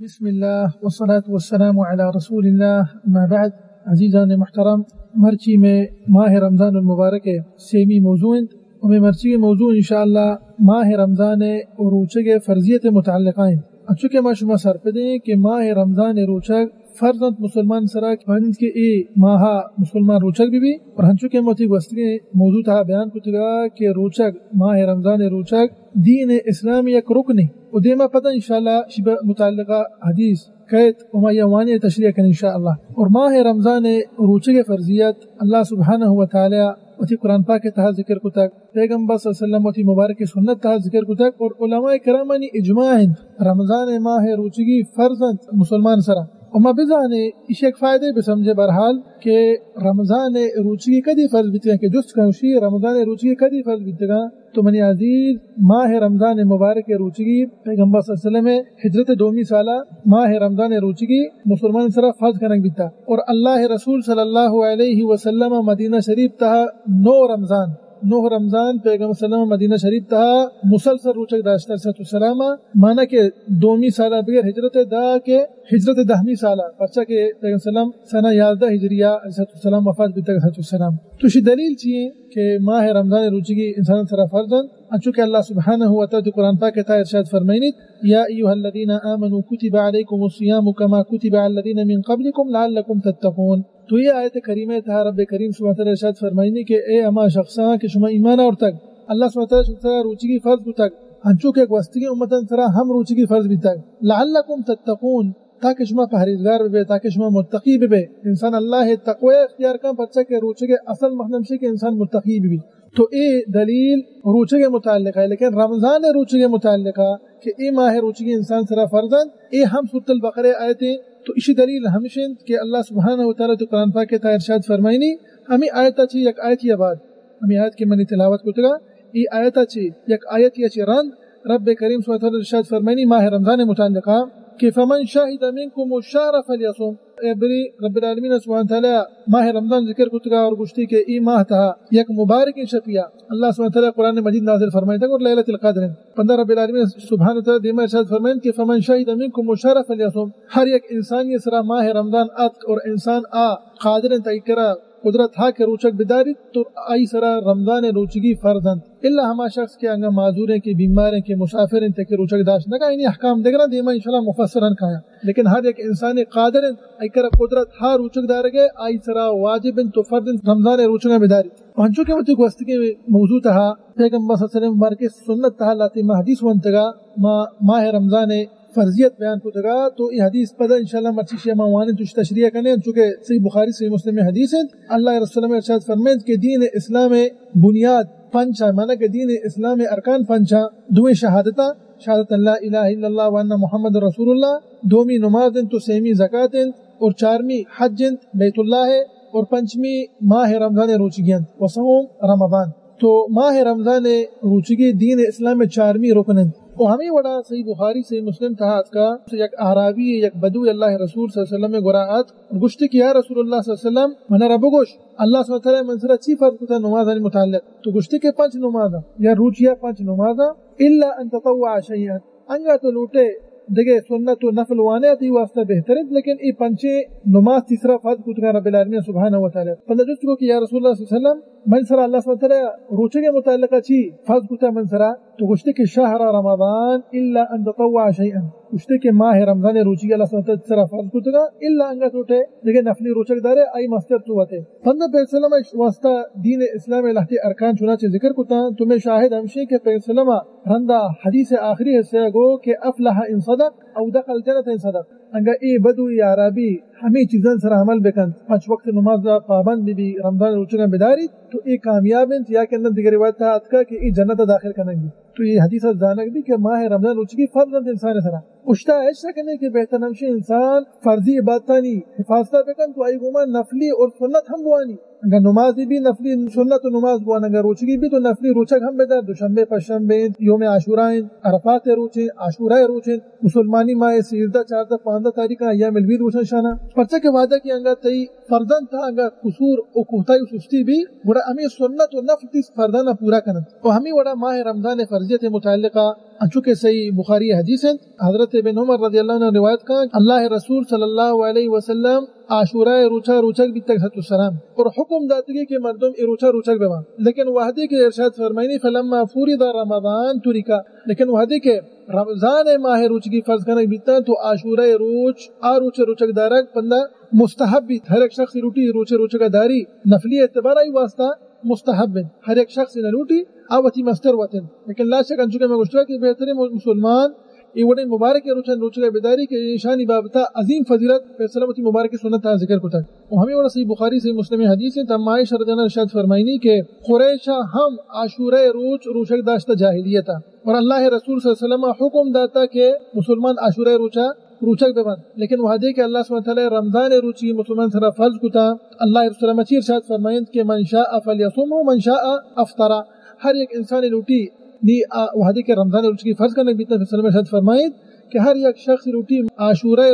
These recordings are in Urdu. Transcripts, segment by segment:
بسم الله والصلاة والسلام على رسول الله ما بعد. عزیزان محترم، مرچی میں ماہ رمضان المبارک سیمی موضوع و میں مرچی موضوع انشاءاللہ ماہ رمضان روچگ فرضیت متعلقہ ہیں. اچھا ما شما سر پدیں کہ ماہ رمضان روچگ فرضاً مسلمان سرا پانند کے اے ماہا مسلمان روچگ بھی اور ہنچو کے موتی گوستگے موضوع تھا بیان کتگا کہ روچگ ماہ رمضان روچگ دین اسلام یک رکن ہے. و دیما پتہ انشاءاللہ شبہ متعلقہ حدیث قید وما یوانی تشریح کریں انشاءاللہ. اور ماہ رمضان روچگ فرضیت اللہ سبحانہ وتعالی وتی قرآن پاک تحت ذکر کو تک پیغمبر صلی اللہ علیہ وسلم وتی مبارک سنت تحت ذکر کو تک اور علماء کرامانی اجماع رمضان ماہ روچگی فرضاً مسلمان سرا وما بزانے اس ایک فائدے بھی سمجھے برحال کہ رمضان روچگی کدی فرض بیتگا کہ جست کنوشی رمضان روچگی کدی فرض بیتگا تو منی عزیز ماہ رمضان مبارک روچگی پیغمبر صلی اللہ علیہ وسلم ہجرت دومی سالہ ماہ رمضان روچگی مسلمان سرا فرض کنک بیتا اور اللہ رسول صلی اللہ علیہ وسلم مدینہ شریف تہا 9 رمضان پیغمبر صلی اللہ علیہ وسلم مدینہ شریف تہا مسلسل روچک داشتہ صلی اللہ علیہ وسلم مانا کہ دومی سالہ بغیر ہجرت دا کہ ہجرت 10ویں سالہ پرچہ کہ پیغمبر صلی اللہ علیہ وسلم سنہ 11 ہجریہ علیہ السلام وفات بیتا صلی اللہ علیہ وسلم. تو شی دلیل چیئے کہ ماہ رمضان روچگی انسان سرا فرضاً انچو کہ اللہ سبحانہ وتعالی قرآن پاک تا ارشاد فرمائنیت یا ایوہ الذین آمنوا کتب علیکم الصیام کما کتب علی الذین من قبلکم لعلکم تتقون. تو یہ آیت کریمہ تھا رب کریم سبحانہ وتعالی ارشاد فرمائنی کہ اے اما شخصاں کہ شما ایمان اور تک اللہ سبحانہ وتعالی سرا روچگی فرض کو تک انچو کہ وستگی امتن سرا ہم روچگی فرض بھی تک لعلکم تتقون تاکہ شما پرہیزگار بے تاکہ شما متقی بے انسان اللہ تقوی اختیار کا بچہ کے روچگے اصل مخنم سے کہ انسان متقی بھی. تو اے دلیل روچگے متعلق ہے لیکن رمضان روچگے متعلق ہے کہ اے ماہ روچگی انسان سرا فرضاً اے ہم سورۃ البقرہ آیتیں تو اسی دلیل ہمشن کہ اللہ سبحانہ وتعالی تو قرآن پاک تا ارشاد فرمائنی ہمیں آیتا چی یک آیت یا بعد ہمیں آیت کی منی تلاوت کو تگا یہ آیتا چی یک آیت یا چی رند رب کریم سبحانہ وتعالی ارشاد فرمائنی ماہ رمضان متعلقہ کہ فمن شاہد منکم الشہر فلیصم. بری رب العالمین سبحانہ تعالی ماہ رمضان ذکر کتگا اور گشتی کے ای ماہ تھا یک مبارک شفیہ اللہ سبحانہ تعالی قرآن مجید نازل فرمائے تھا اور لیلۃ القدر پندہ رب العالمین سبحانہ تعالی دیما ارشاد فرمائے کہ فمن شاہد منکم الشہر فلیصم. ہر یک انسان یہ سرا ماہ رمضان ات اور انسان قادر تیکرا قدرت ہا کے روچک بداری تو آئی سرا رمضان روچگی فرضاً اللہ ہما شخص کے انگا معذور ہیں کہ بیمار ہیں کہ مسافر ہیں تک روچک داشت نہ انہیں احکام دیکھنا دیما انشاءاللہ مفسرن کھایا لیکن ہر ایک انسان قادر ہیں ایکرا قدرت ہا روچک دار گئے آئی سرا واجب تو فرض رمضان روچک بداری. پہنچو کے مجھے گوست کے موضوع تھا پیغمبر صلی اللہ علیہ وسلم مبارک سنت تھا لاتی حدیث ونتگا ماہ رمضان فرضیت بیان کو تگا تو یہ حدیث پدہ انشاءاللہ مرچی شیعہ موانی تو تشریح کرنے چونکہ صحیح بخاری صحیح مسلم میں حدیث ہے اللہ رسول اللہ ارشاد فرمائے کہ دین اسلام بنیاد پنچا مانا کہ دین اسلام ارکان پنچا دویں شہادت اللہ الہ الا اللہ وان محمد رسول اللہ دومی نماز تو سیمی زکات اور چارمی حج بیت اللہ ہے اور پنچمی ماہ رمضان روچگیاں وصوم رمضان. تو ماہ رمضان روچگی دین اسلام میں چارمی رکن اور ہمیں وڑا صحیح بخاری صحیح مسلم تھا کا یک اعرابی یک بدو اللہ رسول صلی اللہ علیہ وسلم گراعت گشت کیا رسول اللہ صلی اللہ علیہ وسلم منا رب گوش اللہ صلی اللہ علیہ وسلم منصرہ چی فرض تھا نماز متعلق تو گشت کے 5 نماز یا روچیا 5 نماز الا ان تطوع شیئا انگا تو لوٹے دیکھے سنت و نفل وانے تی واسطہ بہتر ہے لیکن یہ 5 نماز تیسرا فرض کو رب العالمین سبحانہ وتعالی پندہ جس کو کہ یا رسول اللہ صلی اللہ علیہ وسلم منصرہ اللہ صلی اللہ علیہ وسلم روچے کے متعلقہ چی فرض کو منصرہ تو گشتے کے شہر رمضان الا ان تطوع شیئا گشتے کے ماہ رمضان روچی اللہ صلی اللہ علیہ وسلم فرض کو تگا الا انگا توٹے دیکھے نفلی روچک دارے آئی مستر تو ہوتے پندہ پیغمبر صلی اللہ علیہ وسلم واسطہ دین اسلام لہتی ارکان چنانچہ ذکر کتا تمہیں شاہد ہمشی کہ پیغمبر صلی اللہ علیہ وسلم رندہ حدیث آخری حصہ گو کہ افلح ان صدق او دخل جنت ان صدق انگا ای بدو یا عربی ہمیں چیزیں سر عمل بکن 5 وقت نماز پابند بھی رمضان روچنا بداری تو ای کامیاب ہیں یا کہ اندر دیگر روایت تھا اتکا کہ ای جنت داخل کرنیں گی. تو یہ حدیث جانک بھی کہ ماہ رمضان روچگی فرض انسان سرا اشتا ایسا کرنے کہ بہتر نمشی انسان فرضی عبادتانی حفاظتہ بکن تو آئی گوما نفلی اور سنت ہم بوانی اگر نمازی بھی نفلی سنت و نماز بوان اگر روچگی بھی تو نفلی روچک ہم بدار دوشنبے پشنبے یوم عاشوراء عرفات روچیں عاشوراء روچیں مسلمانی ماہ 13 14 15 تاریخ ایام البید روچن شانا پرچہ کے وعدہ کی انگا تی فردن تھا انگا قصور و کوتاہی و سستی بھی بڑا ہمیں سنت و نفل تیس فردانہ پورا کرنا اور ہمیں بڑا ماہ رمضان فرضیت متعلقہ چونکہ صحیح بخاری حدیث ہے حضرت ابن عمر رضی اللہ عنہ روایت کا اللہ رسول صلی اللہ علیہ وسلم عاشوراء روچا روچک بھی تک السلام اور حکم داتگی کہ مردم روچا روچک بیوان لیکن وحدی کے ارشاد فرمائنی فلما فرض رمضان ترکا لیکن وحدی کے رمضان ماہ روچگی فرض کرنا بیتا تو عاشوراء روچ روچک دارک بندہ مستحب بھی ہر ایک شخص روٹی روچہ داری نفلی اعتبار آئی واسطہ مستحب ہے ہر ایک شخص نے روٹی آوتی مستر وطن لیکن لا شک انچکے میں گشترا کہ بہترین مسلمان یہ وڑے مبارک روچہ بیداری کے شانی بابتا عظیم فضیلت فیصلہ مبارک سنت تا ذکر کو تک اور ہمیں وڑا صحیح بخاری صحیح مسلم حدیث ہے تم عائشہ رضی اللہ عنہا ارشاد فرمائنی کہ قریشہ ہم عاشوراء روچک داشتہ جاہلیتا اور اللہ رسول صلی اللہ علیہ وسلم حکم داتا کہ مسلمان عاشوراء روچک بیوان لیکن وہ دے کہ اللہ سبحانہ وتعالی رمضان روچی مسلمان سرا فرض کتا اللہ رسول اللہ چیر ارشاد فرمائند کہ من شاء فلیصم من شاء افطر ہر ایک انسان روٹی نی وحدی کے رمضان روچی فرض کرنے بیتنا فی وسلم ارشاد فرمائند کہ ہر ایک شخص روٹی عاشوراء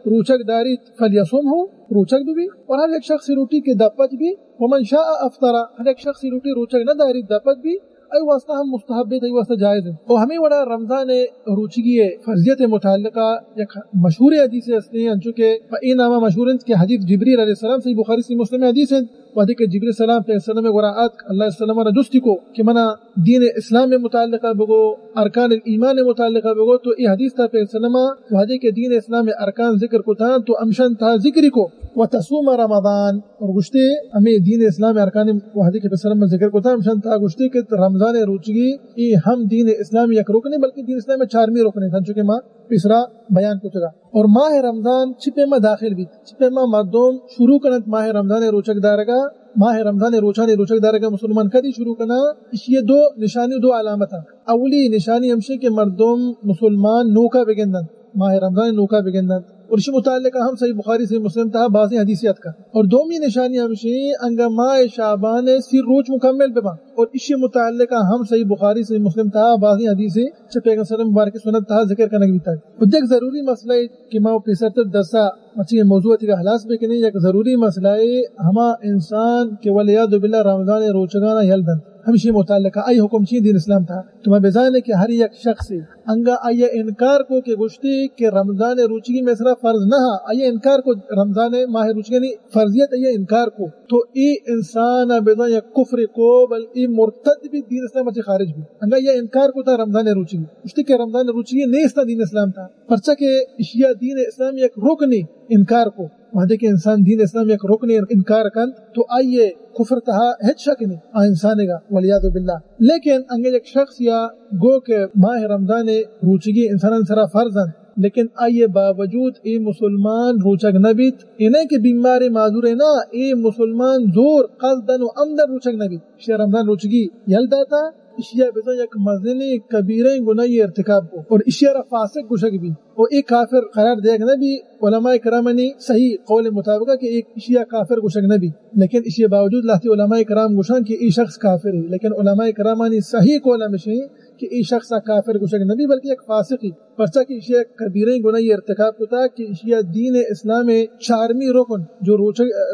روچک داری فلیصم ہو روچک بھی اور ہر ایک شخص روٹی کے دپت بھی ومن شاء افطر ہر ایک شخص روٹی روچک نہ داری دپت بھی ای واسطہ ہم مستحب ہے ای واسطہ جائز ہے اور ہمیں وڑا رمضان روچگی فرضیت متعلقہ ایک مشہور حدیث ہے چونکہ این نامہ مشہور ہے کہ حدیث جبریل علیہ السلام صحیح بخاری صحیح مسلم حدیث ہے وحدی کہ جبریل السلام پہ السلام وراءات اللہ السلام نے جستی کو کہ منا دین اسلام میں متعلقہ بگو ارکان ایمان میں متعلقہ بگو تو یہ حدیث تھا پہ السلام وحدی کہ دین اسلام میں ارکان ذکر کو تھا تو امشن تھا ذکری کو وتصوم رمضان اور گشتے ہمیں دین اسلام میں ارکان وحدی کے السلام میں ذکر کو تھا امشن تھا گشتے کہ رمضان روچگی یہ ہم دین اسلام یک رکن بلکہ دین اسلام میں 4ویں رکن تھا چونکہ ماں تیسرا بیان کو چکا اور ماہ رمضان چھپے میں داخل بھی چھپے میں مردم شروع کنت ماہ رمضان روچک دارگا ماہ رمضان روچک دارگا مسلمان کدی شروع کنا یہ دو نشانی دو علامت اولی نشانی ہمشہ کہ مردم مسلمان نوکا بگندن ماہ رمضان نوکا بگندن اور اسی متعلقہ ہم صحیح بخاری صحیح مسلم تھا بعضی حدیثیات کا اور دومی نشانی ہمشی انگا ماہ شعبان سی روچ مکمل بما اور اسی متعلقہ ہم صحیح بخاری صحیح مسلم تھا بعضی حدیثی پیغمبر صلی اللہ علیہ وسلم مبارک سنت تھا ذکر کرنے بھی تک اور دیکھ ضروری مسئلہ کہ ماں پیسر درسا مچی موضوع کا حلاس بے کہ نہیں یک ضروری مسئلہ ہما انسان کے ولیاد باللہ رمضان روچگانا یلدن ہمشی متعلقہ ای حکم چین دین اسلام تھا تو میں بزان ہے کہ ہر یک شخص انگا آیا انکار کو کہ گشتی کہ رمضان روچگی میں صرف فرض نہ آیا انکار کو رمضان ماہ روچگی نہیں فرضیت آیا انکار کو تو ای انسان بزان یا کفر کو بل ای مرتد بھی دین اسلام سے خارج بھی انگا یہ انکار کو تھا رمضان روچگی گشتی کہ رمضان روچگی نہیں تھا دین اسلام تھا پرچہ کہ اشیاء دین اسلام یک رکنی انکار کو وہاں کہ انسان دین اسلام یک رکنی انکار کن تو آئیے کفر تہا ہیچ شک نہیں انسانے گا ولیاد باللہ لیکن انگے ایک شخص یا گو کہ ماہ رمضان روچگی انسان سرا فرضن لیکن آئیے باوجود ای مسلمان روچک نبیت انہیں کہ بیمار معذور ہے نا ای مسلمان زور قصدن و عمدن روچک نبیت شیع رمضان روچگی یلدا تھا اشیاء بزن یک مزنی کبیریں گناہی ارتکاب کو اور اشیاء را فاسق گشک بھی اور ایک کافر قرار دیکھ نبی علماء کرامنی صحیح قول مطابقہ کہ ایک اشیاء کافر گشک نبی لیکن اشیاء باوجود لاتی علماء کرام گشن کہ ای شخص کافر ہے لیکن علماء کرامانی صحیح قول ہمشہ کہ ای شخص کافر گشک نبی بلکہ ایک فاسقی پرچہ کی اشیاء کبیریں گناہی ارتکاب کو تھا کہ اشیاء دین اسلام 4ویں رکن جو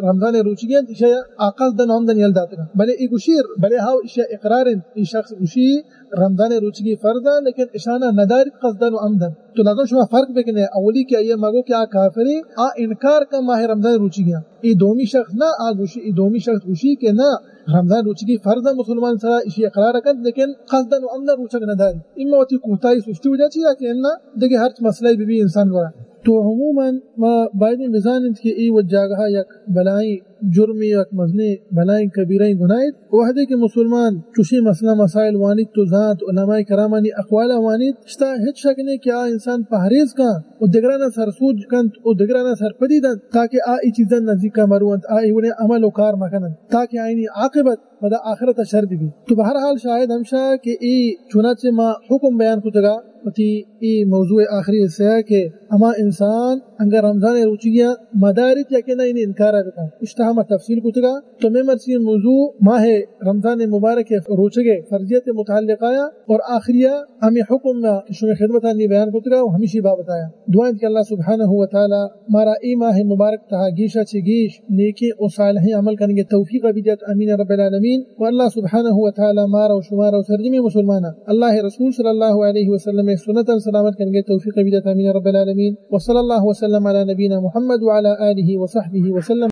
رمضان روچگی اشیاء عقل دن عمدن یلداتنا بلے ای گشیر بلے ہاو اشیاء اقرارن ای شخص گشی رمضان روچگی فرضا لیکن اشانہ ندار قصدن و عمدن تو لازم شما فرق بکنے اولی کہ یہ مگو کہ آ کافری آ انکار کا ماہ رمضان روچگیاں ای دومی شخص نہ آ گوشی ای دومی شخص گوشی کہ نہ رمضان روچگی فرضا مسلمان سرا اشی اقرار کن لیکن قصدن و عمدن روچگ نداری اما وتی کوتاہی سستی ہو جاتی ہے کہ انہ دیکھیں ہر مسئلہ بھی انسان ورا تو عموماً ما باید مزانت کہ ای وجاگہ یک بلائی جرمی یک مزنی بلائی کبیرین گناہید وحدی کہ مسلمان چوشی مسئلہ مسائل وانید تو ذات علماء کرامانی اقوال وانید شتا ہیچ شک نہیں کہ آ انسان پہریز کان و دگرانا سرسوج کن و دگرانا سرپدیدن تاکہ آ ای چیزن نزدیکا مروند آ ایونے عمل و کار مکنن تاکہ آئینی عاقبت بدا آخرت شر بھی تو بہرحال شاہد ہمشا کہ ای چنانچہ ما حکم بیان کو تگا وتی ای موضوع آخری حصہ ہے کہ اما انسان انگر رمضان روچگیاں مدارت یا کہ نہ انہیں انکار ہے اشتہا ہم تفصیل کتگا تو میں مرسی موضوع ماہ رمضان مبارک روچگے فرضیت متعلق آیا اور آخریہ ہمیں حکم نہ شمی خدمت آنی بیان کتگا و ہمیشی باب بتایا. دعائیں کہ اللہ سبحانہ و تعالی مارا ای ماہ مبارک تہا گیشہ چھ گیش نیکی و صالحیں عمل کرنے کے توفیق ابیدیت امین رب العالمین. و اللہ سبحانہ و تعالی مارا و شمارا و سرجمی مسلمانہ اللہ رسول صلی اللہ علیہ وسلم سنت سلامت کرنے کے توفیق ابیدیت امین رب العالمین. و صلی اللہ وسلم علی نبینا محمد وعلى آلہ وصحبہ وسلم.